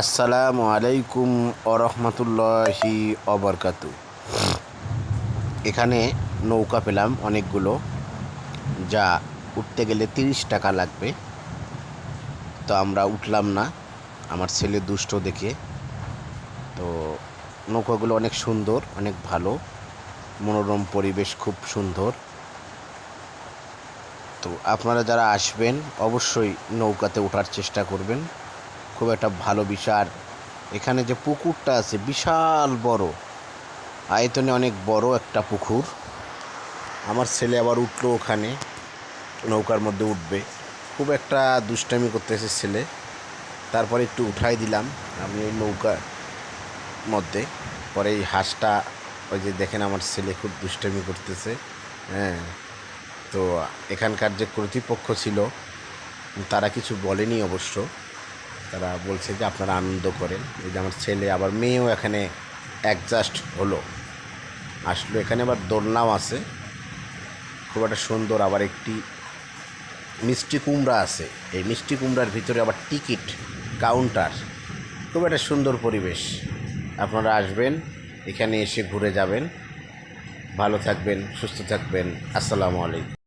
আসসালামু আলাইকুম ওরহমতুল্লাহি অবরকাতু। এখানে নৌকা পেলাম অনেকগুলো, যা উঠতে গেলে 30 টাকা লাগবে। তো আমরা উঠলাম না, আমার ছেলে দুষ্ট দেখে। তো নৌকাগুলো অনেক সুন্দর, অনেক ভালো, মনোরম পরিবেশ, খুব সুন্দর। তো আপনারা যারা আসবেন অবশ্যই নৌকাতে ওঠার চেষ্টা করবেন, খুব একটা ভালো বিষয়। এখানে যে পুকুরটা আছে বিশাল বড়, আয়তনে অনেক বড় একটা পুকুর। আমার ছেলে আবার উঠলো ওখানে, নৌকার মধ্যে উঠবে, খুব একটা দুষ্টামি করতেছে ছেলে। তারপরে একটু উঠাই দিলাম আমি ওই নৌকার মধ্যে। পরে এই হাঁসটা, ওই যে দেখেন আমার ছেলে খুব দুষ্টামি করতেছে। হ্যাঁ, তো এখানকার যে কর্তৃপক্ষ ছিল তারা কিছু বলেনি অবশ্য, তারা বলছে যে আপনারা আনন্দ করেন। এই যে আমার ছেলে, আবার মেয়েও এখানে অ্যাডজাস্ট হলো, আসলো। এখানে আবার দোলনাও আছে, খুব একটা সুন্দর। আবার একটি মিষ্টি কুমড়া আছে, এই মিষ্টি কুমড়ার ভিতরে আবার টিকিট কাউন্টার। খুব একটা সুন্দর পরিবেশ। আপনারা আসবেন, এখানে এসে ঘুরে যাবেন। ভালো থাকবেন, সুস্থ থাকবেন। আসসালামু আলাইকুম।